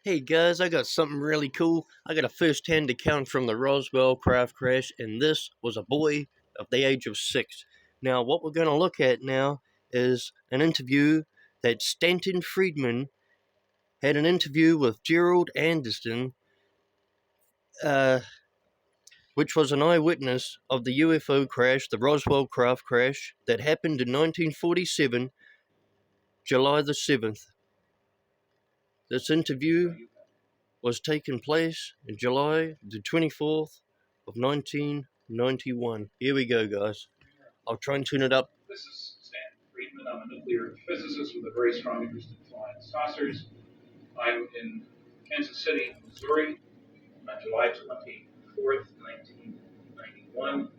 Hey guys, I got something really cool. I got a first-hand account from the Roswell craft crash, and this was a boy of the age of 6. Now, what we're going to look at now is an interview that Stanton Friedman had an interview with Gerald Anderson, uh, which was an eyewitness of the UFO crash, the Roswell craft crash, that happened in 1947, July the 7th. This interview was taken place in July the 24th of 1991. Here we go, guys. I'll try and tune it up. This is Stanton Friedman. I'm a nuclear physicist with a very strong interest in flying saucers. I'm in Kansas City, Missouri on July 24th, 1991.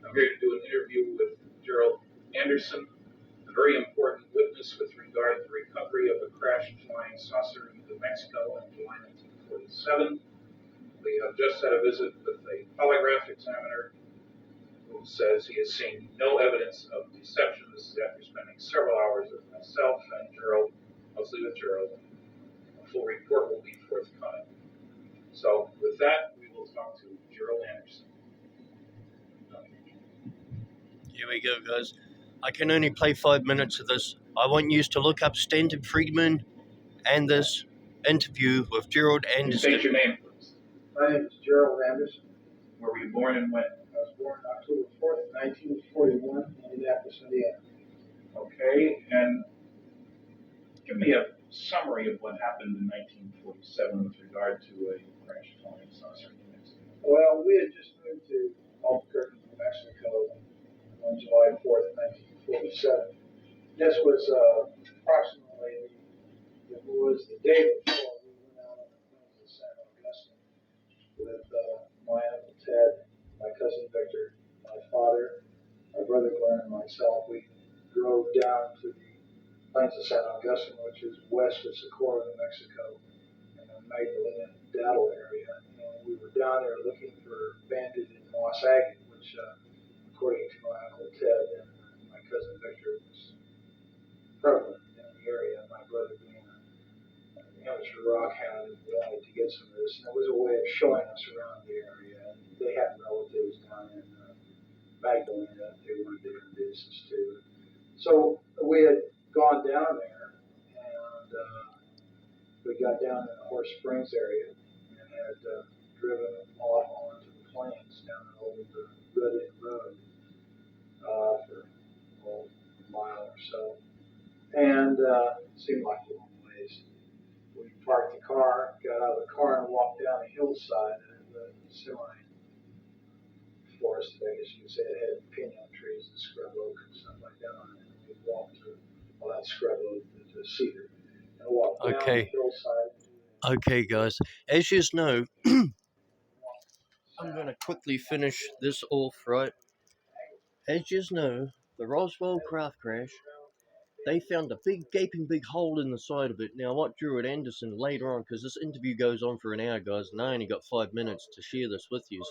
I'm here to do an interview with Gerald Anderson, a very important witness with regard to the recovery of a crashed flying saucer in New Mexico in July 1947. We have just had a visit with a polygraph examiner who says he has seen no evidence of deception. This is after spending several hours with myself and Gerald, mostly with Gerald. A full report will be forthcoming. So with that, we will talk to Gerald Anderson. Here we go, guys. I can only play 5 minutes of this. I want you to look up Stanton Friedman and this interview with Gerald Anderson. State your name, please. My name is Gerald Anderson. Where were you born and when? I was born October 4th, 1941, in Indianapolis, Indiana. Okay, and give me a summary of what happened in 1947 with regard to a crashed flying saucer in New Mexico. Well, we had just moved to Albuquerque, New Mexico on July 4th, 1947. This was approximately, it was the day before we went out on the plains of San Augustine with my Uncle Ted, my cousin Victor, my father, my brother Glenn, and myself. We drove down to the plains of San Augustine, which is west of Socorro, New Mexico, in the Magdalena Daddle area. And we were down there looking for banded and moss agate, which, according to my Uncle Ted and my cousin Victor, was prevalent in the area. My brother being an amateur rock hound, and wanted to get some of this. And it was a way of showing us around the area. And they had relatives down in Magdalena that they wanted to introduce us to. So we had gone down there, and we got down in the Horse Springs area and had driven off onto the plains down an old rutted road for a mile or so. And it seemed like a long ways. We parked the car, got out of the car, and walked down a hillside of the semi forest, I guess you could say. It had pinon trees and scrub oak and stuff like that on it. And we walked to, well, not scrub oak, to cedar. And walked down the hillside. Okay, guys. As you know, I'm going to quickly finish this off, right? As you know, the Roswell craft crash, they found a gaping big hole in the side of it. Now, what Gerald Anderson later on, because this interview goes on for an hour, guys, and I only got 5 minutes to share this with you.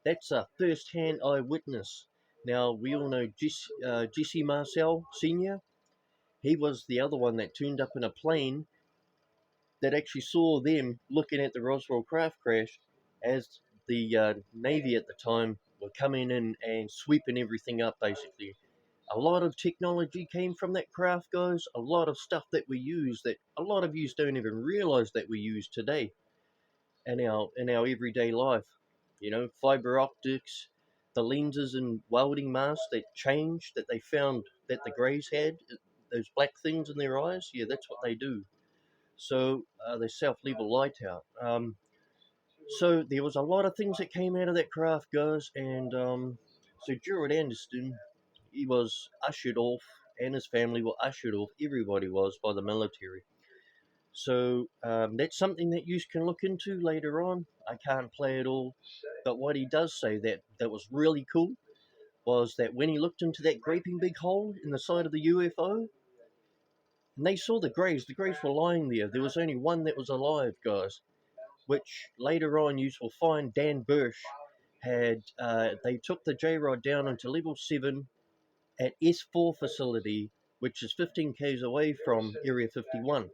That's a first-hand eyewitness. Now, we all know Jesse Marcel Sr. He was the other one that turned up in a plane that actually saw them looking at the Roswell craft crash as the Navy at the time were coming in and sweeping everything up, basically. A lot of technology came from that craft, guys. A lot of stuff that we use that a lot of you don't even realize that we use today in our everyday life. You know, fiber optics, the lenses and welding masks that changed, that they found that the Greys had, those black things in their eyes. Yeah, that's what they do. So they self-level light out. So there was a lot of things that came out of that craft, guys. And so Gerald Anderson, he was ushered off, and his family were ushered off. Everybody was, by the military. So that's something that you can look into later on. I can't play it all, but what he does say that was really cool was that when he looked into that gaping big hole in the side of the UFO, and they saw the Greys were lying there. There was only one that was alive, guys, which later on you will find Dan Bursch had, they took the J-Rod down into level 7 at S4 facility, which is 15 k's away from Area 51.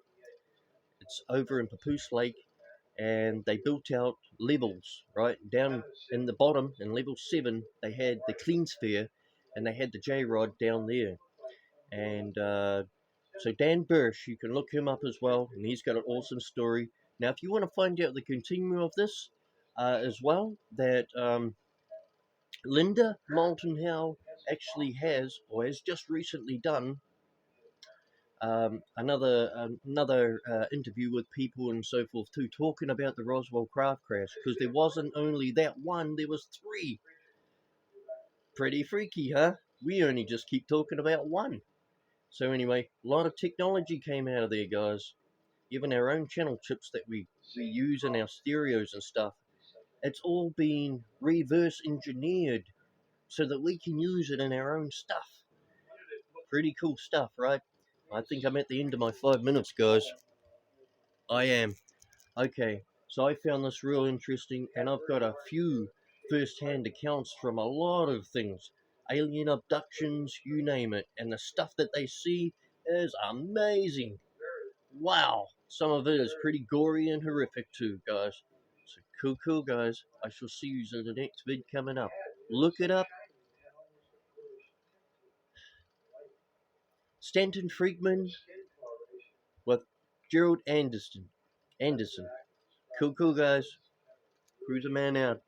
It's over in Papoose Lake, and they built out levels, right? Down in the bottom, in level 7, they had the clean sphere, and they had the J-Rod down there. And so Dan Bursch, you can look him up as well, and he's got an awesome story. Now, if you want to find out the continuum of this as well, that Linda Moulton Howe actually has, or has just recently done, another interview with people and so forth too, talking about the Roswell craft crash, because there wasn't only that one, there was 3. Pretty freaky, huh? We only just keep talking about one. So anyway, a lot of technology came out of there, guys. Even our own channel chips that we use in our stereos and stuff, it's all been reverse engineered so that we can use it in our own stuff. Pretty cool stuff, right? I think I'm at the end of my 5 minutes, guys. I am. Okay, so I found this real interesting, and I've got a few first-hand accounts from a lot of things. Alien abductions, you name it, and the stuff that they see is amazing. Wow, some of it is pretty gory and horrific too, guys. So cool, guys. I shall see you in the next vid coming up. Look it up. Stanton Friedman with Gerald Anderson. Cool, guys. Cruiser Man out.